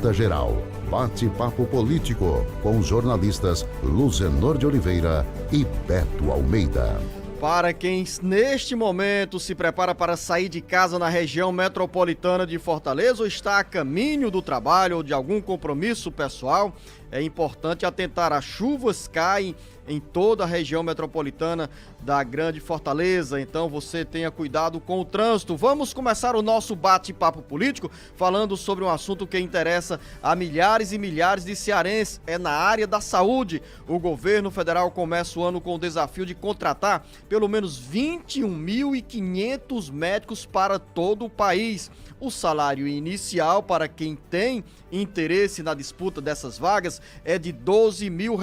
Alerta Geral. Bate-papo político com os jornalistas Luzenor de Oliveira e Beto Almeida. Para quem neste momento se prepara para sair de casa na região metropolitana de Fortaleza ou está a caminho do trabalho ou de algum compromisso pessoal, é importante atentar. As chuvas caem em toda a região metropolitana da Grande Fortaleza, então você tenha cuidado com o trânsito. Vamos começar o nosso bate-papo político falando sobre um assunto que interessa a milhares e milhares de cearenses, é na área da saúde. O governo federal começa o ano com o desafio de contratar pelo menos 21.500 médicos para todo o país. O salário inicial para quem tem interesse na disputa dessas vagas é de R$12 mil.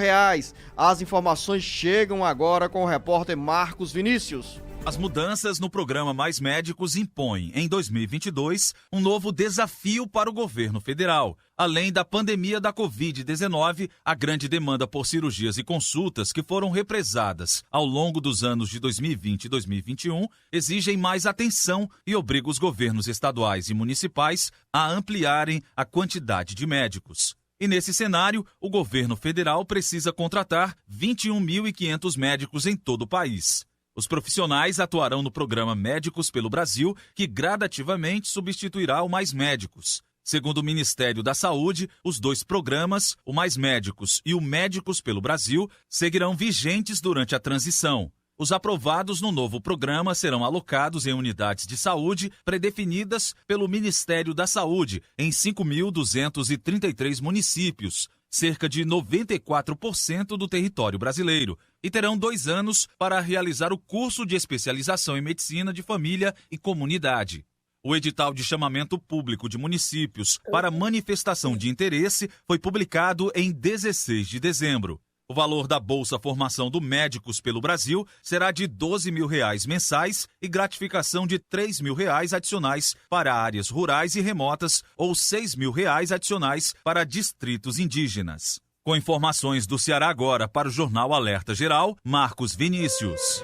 As informações chegam agora com o repórter Marcos Vinícius. As mudanças no programa Mais Médicos impõem, em 2022, um novo desafio para o governo federal. Além da pandemia da Covid-19, a grande demanda por cirurgias e consultas que foram represadas ao longo dos anos de 2020 e 2021 exigem mais atenção e obriga os governos estaduais e municipais a ampliarem a quantidade de médicos. E nesse cenário, o governo federal precisa contratar 21.500 médicos em todo o país. Os profissionais atuarão no programa Médicos pelo Brasil, que gradativamente substituirá o Mais Médicos. Segundo o Ministério da Saúde, os dois programas, o Mais Médicos e o Médicos pelo Brasil, seguirão vigentes durante a transição. Os aprovados no novo programa serão alocados em unidades de saúde predefinidas pelo Ministério da Saúde em 5.233 municípios, cerca de 94% do território brasileiro, e terão 2 anos para realizar o curso de especialização em medicina de família e comunidade. O edital de chamamento público de municípios para manifestação de interesse foi publicado em 16 de dezembro. O valor da Bolsa Formação do Médicos pelo Brasil será de R$12 mil mensais e gratificação de R$3 mil adicionais para áreas rurais e remotas ou R$6 mil adicionais para distritos indígenas. Com informações do Ceará Agora para o Jornal Alerta Geral, Marcos Vinícius.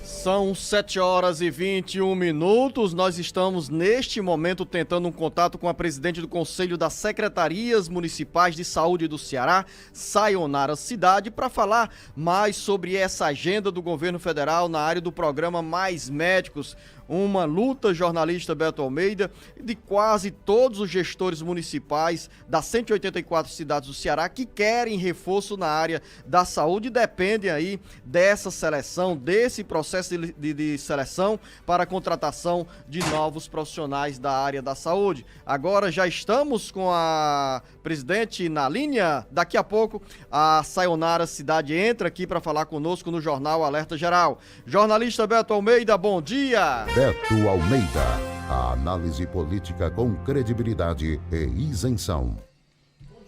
São 7h21. Nós estamos neste momento tentando um contato com a presidente do Conselho das Secretarias Municipais de Saúde do Ceará, Sayonara Cidade, para falar mais sobre essa agenda do governo federal na área do programa Mais Médicos. Uma luta, jornalista Beto Almeida, de quase todos os gestores municipais das 184 cidades do Ceará que querem reforço na área da saúde e dependem aí dessa seleção, desse processo de seleção para a contratação de novos profissionais da área da saúde. Agora já estamos com a presidente na linha. Daqui a pouco a Sayonara Cidade entra aqui para falar conosco no Jornal Alerta Geral. Jornalista Beto Almeida, bom dia! Beto Almeida, a análise política com credibilidade e isenção. Bom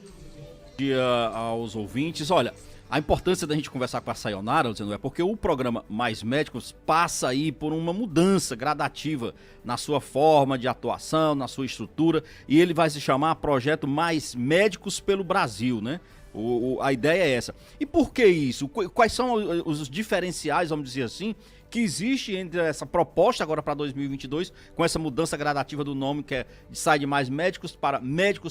dia aos ouvintes. Olha, a importância da gente conversar com a Sayonara, é porque o programa Mais Médicos passa aí por uma mudança gradativa na sua forma de atuação, na sua estrutura, e ele vai se chamar Projeto Mais Médicos pelo Brasil, né? A ideia é essa. E por que isso? Quais são os diferenciais, vamos dizer assim, que existe entre essa proposta agora para 2022, com essa mudança gradativa do nome, que sai de Mais Médicos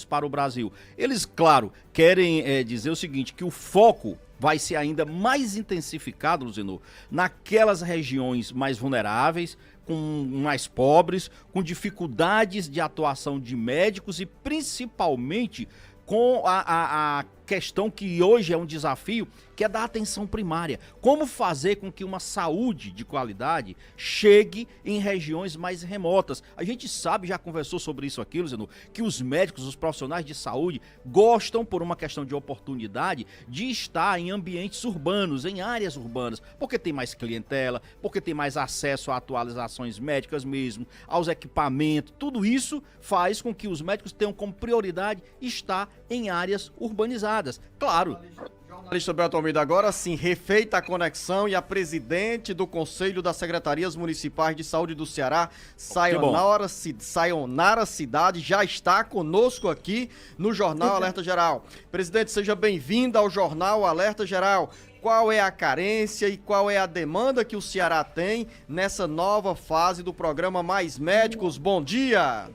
para o Brasil? Eles, claro, querem dizer o seguinte, que o foco vai ser ainda mais intensificado, Luzenor, naquelas regiões mais vulneráveis, com mais pobres, com dificuldades de atuação de médicos e principalmente com a questão que hoje é um desafio, que é da atenção primária. Como fazer com que uma saúde de qualidade chegue em regiões mais remotas? A gente sabe, já conversou sobre isso aqui, Luciano, que os médicos, os profissionais de saúde, gostam, por uma questão de oportunidade, de estar em ambientes urbanos, em áreas urbanas, porque tem mais clientela, porque tem mais acesso a atualizações médicas mesmo, aos equipamentos. Tudo isso faz com que os médicos tenham como prioridade estar em áreas urbanizadas. Claro. Jornalista Beto Almeida, agora sim, refeita a conexão, e a presidente do Conselho das Secretarias Municipais de Saúde do Ceará, Sayonara Cidade, já está conosco aqui no Jornal Alerta Geral. Presidente, seja bem-vinda ao Jornal Alerta Geral. Qual é a carência e qual é a demanda que o Ceará tem nessa nova fase do programa Mais Médicos? Bom dia!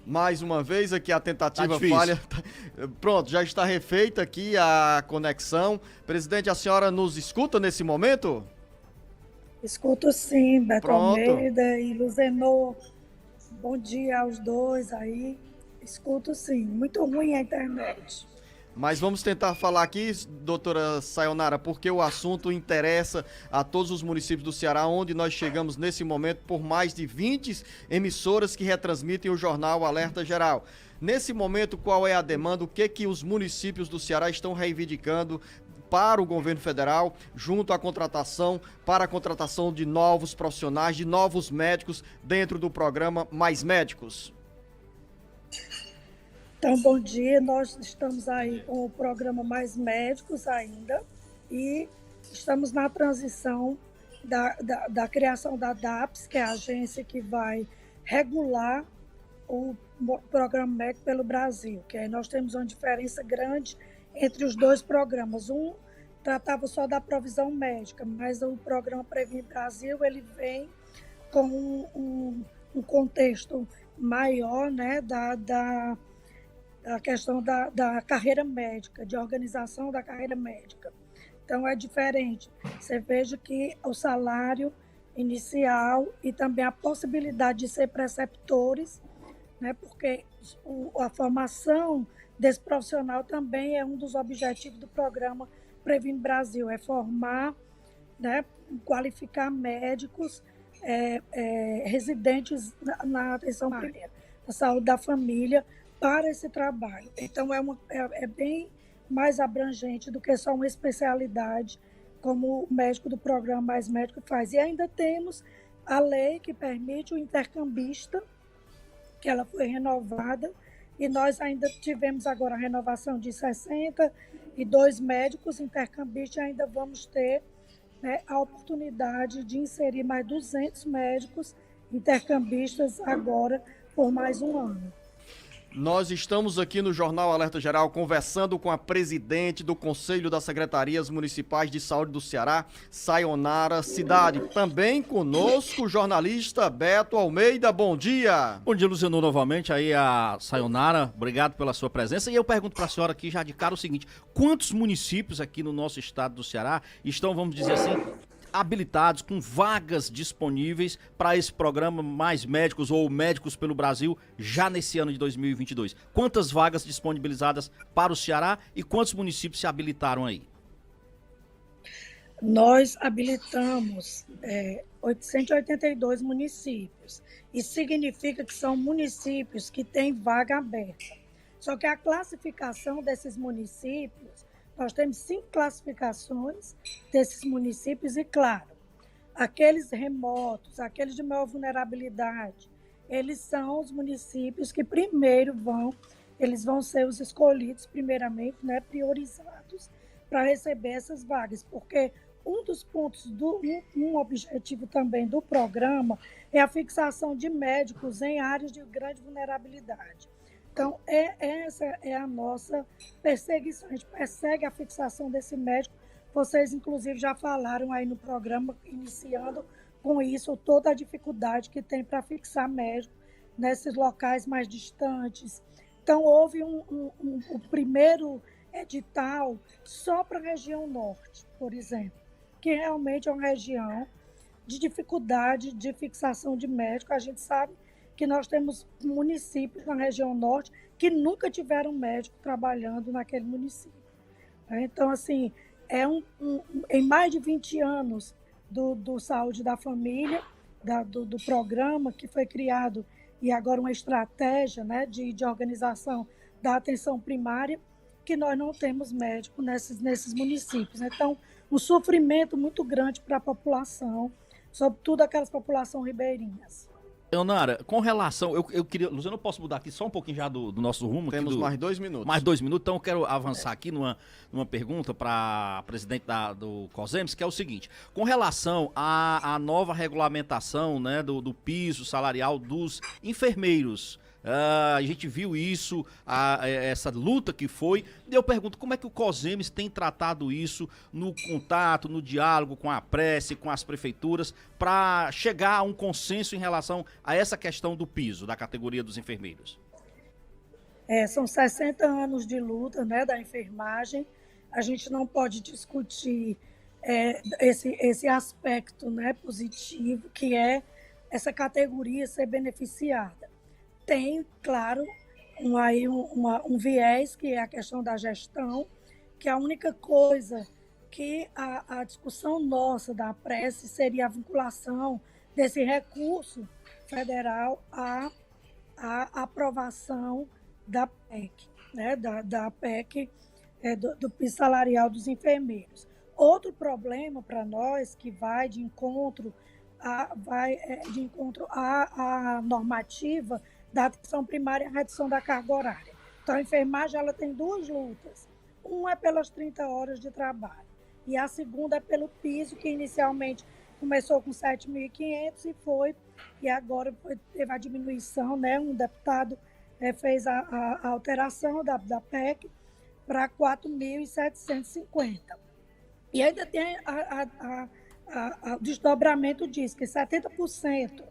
Mais uma vez aqui a tentativa difícil. falha. Pronto, já está refeita aqui a conexão. Presidente, a senhora nos escuta nesse momento? Escuto sim, Beto Pronto. Almeida e Luzenor. Bom dia aos dois aí. Escuto sim. Muito ruim a internet. Mas vamos tentar falar aqui, doutora Sayonara, porque o assunto interessa a todos os municípios do Ceará, onde nós chegamos nesse momento por mais de 20 emissoras que retransmitem o jornal Alerta Geral. Nesse momento, qual é a demanda? O que os municípios do Ceará estão reivindicando para o governo federal, junto à contratação, para a contratação de novos profissionais, de novos médicos dentro do programa Mais Médicos? Então, bom dia. Nós estamos aí com o programa Mais Médicos ainda e estamos na transição da criação da DAPS, que é a agência que vai regular o programa médico pelo Brasil, que aí nós temos uma diferença grande entre os dois programas. Um tratava só da provisão médica, mas o programa Previne Brasil ele vem com um contexto maior, né, da questão da carreira médica, de organização da carreira médica. Então, é diferente. Você veja que o salário inicial e também a possibilidade de ser preceptores, né, porque a formação desse profissional também é um dos objetivos do programa Previne Brasil, é formar, né, qualificar médicos residentes na atenção primária, na saúde da família, para esse trabalho. Então, é bem mais abrangente do que só uma especialidade, como o médico do programa Mais Médico faz. E ainda temos a lei que permite o intercambista, que ela foi renovada, e nós ainda tivemos agora a renovação de 62 médicos intercambistas, e ainda vamos ter, né, a oportunidade de inserir mais 200 médicos intercambistas agora por mais um ano. Nós estamos aqui no Jornal Alerta Geral conversando com a presidente do Conselho das Secretarias Municipais de Saúde do Ceará, Sayonara Cidade. Também conosco o jornalista Beto Almeida. Bom dia. Bom dia, Luciano, novamente aí a Sayonara, obrigado pela sua presença. E eu pergunto para a senhora aqui já de cara o seguinte: quantos municípios aqui no nosso estado do Ceará estão, vamos dizer assim, habilitados, com vagas disponíveis para esse programa Mais Médicos ou Médicos pelo Brasil já nesse ano de 2022? Quantas vagas disponibilizadas para o Ceará e quantos municípios se habilitaram aí? Nós habilitamos 882 municípios. Isso significa que são municípios que têm vaga aberta. Só que a classificação desses municípios, nós temos 5 classificações desses municípios e, claro, aqueles remotos, aqueles de maior vulnerabilidade, eles são os municípios que primeiro eles vão ser os escolhidos primeiramente, né, priorizados para receber essas vagas, porque um dos pontos, um objetivo também do programa é a fixação de médicos em áreas de grande vulnerabilidade. Então, essa é a nossa perseguição. A gente persegue a fixação desse médico. Vocês, inclusive, já falaram aí no programa, iniciando com isso, toda a dificuldade que tem para fixar médico nesses locais mais distantes. Então, houve um primeiro edital só para a região norte, por exemplo, que realmente é uma região de dificuldade de fixação de médico. A gente sabe que nós temos municípios na região norte que nunca tiveram médico trabalhando naquele município. Então, assim, em mais de 20 anos do Saúde da Família, do programa que foi criado, e agora uma estratégia, né, de organização da atenção primária, que nós não temos médico nesses municípios. Então, um sofrimento muito grande para a população, sobretudo aquelas populações ribeirinhas. Leonara, com relação, eu queria, Luciano, eu posso mudar aqui só um pouquinho já do nosso rumo? Temos aqui mais 2 minutos. Mais 2 minutos, então eu quero avançar aqui numa pergunta para a presidente do COSEMS, que é o seguinte: com relação à nova regulamentação, né, do piso salarial dos enfermeiros, a gente viu isso, essa luta que foi, e eu pergunto, como é que o COSEMS tem tratado isso no contato, no diálogo com a Prece, com as prefeituras, para chegar a um consenso em relação a essa questão do piso, da categoria dos enfermeiros? São 60 anos de luta, né, da enfermagem. A gente não pode discutir esse aspecto, né, positivo, que é essa categoria ser beneficiada. Tem, claro, um viés, que é a questão da gestão, que a única coisa que a discussão nossa da prece seria a vinculação desse recurso federal à aprovação da PEC, né, da PEC do piso salarial dos enfermeiros. Outro problema para nós, que vai de encontro à normativa da atenção primária e a redução da carga horária. Então, a enfermagem ela tem duas lutas. Uma é pelas 30 horas de trabalho e a segunda é pelo piso, que inicialmente começou com 7.500 e agora teve a diminuição, né? Um deputado fez a alteração da PEC para 4.750. E ainda tem o desdobramento diz que 70%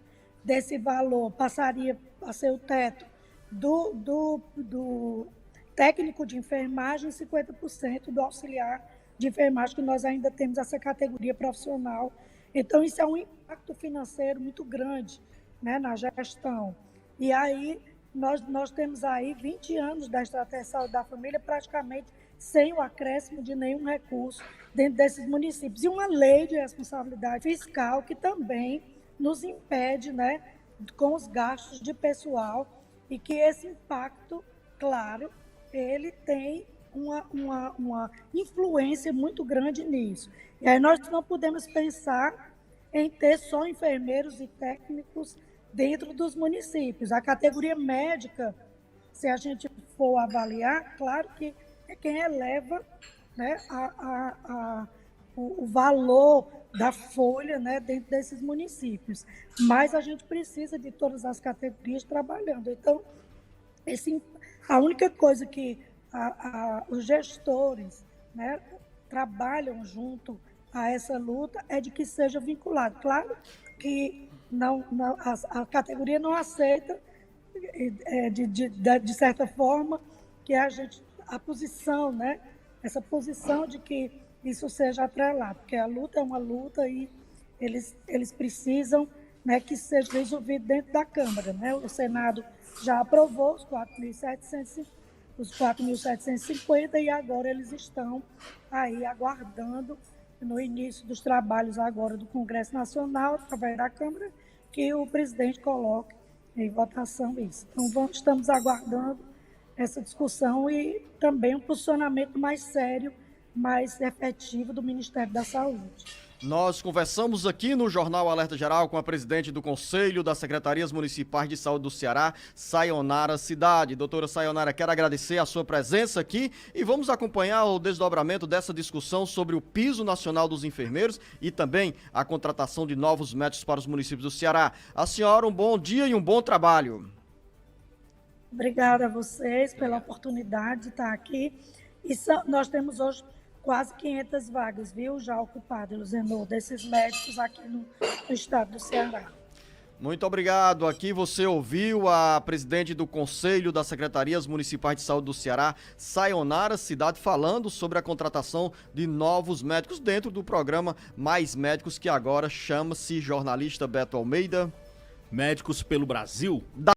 desse valor passaria a ser o teto do técnico de enfermagem e 50% do auxiliar de enfermagem, que nós ainda temos essa categoria profissional. Então, isso é um impacto financeiro muito grande, né, na gestão. E aí, nós temos aí 20 anos da Estratégia de Saúde da Família praticamente sem o acréscimo de nenhum recurso dentro desses municípios. E uma lei de responsabilidade fiscal que também nos impede, né, com os gastos de pessoal, e que esse impacto, claro, ele tem uma influência muito grande nisso. E aí nós não podemos pensar em ter só enfermeiros e técnicos dentro dos municípios. A categoria médica, se a gente for avaliar, claro que é quem eleva, né, o valor da folha, né, dentro desses municípios. Mas a gente precisa de todas as categorias trabalhando. Então, a única coisa que os gestores, né, trabalham junto a essa luta é de que seja vinculado. Claro que a categoria não aceita, de certa forma, que a posição, né, essa posição de que isso seja atrelado, porque a luta é uma luta e eles precisam, né, que seja resolvido dentro da Câmara, né? O Senado já aprovou os 4.750 e agora eles estão aí aguardando, no início dos trabalhos agora do Congresso Nacional, através da Câmara, que o presidente coloque em votação isso. Então, estamos aguardando essa discussão e também um posicionamento mais sério, mais efetivo do Ministério da Saúde. Nós conversamos aqui no Jornal Alerta Geral com a presidente do Conselho das Secretarias Municipais de Saúde do Ceará, Sayonara Cidade. Doutora Sayonara, quero agradecer a sua presença aqui e vamos acompanhar o desdobramento dessa discussão sobre o piso nacional dos enfermeiros e também a contratação de novos médicos para os municípios do Ceará. A senhora, um bom dia e um bom trabalho. Obrigada a vocês pela oportunidade de estar aqui. Nós temos hoje quase 500 vagas, viu, já ocupadas, Luzenor, desses médicos aqui no estado do Ceará. Muito obrigado. Aqui você ouviu a presidente do Conselho das Secretarias Municipais de Saúde do Ceará, Sayonara Cidade, falando sobre a contratação de novos médicos dentro do programa Mais Médicos, que agora chama-se Jornalista Beto Almeida. Médicos pelo Brasil.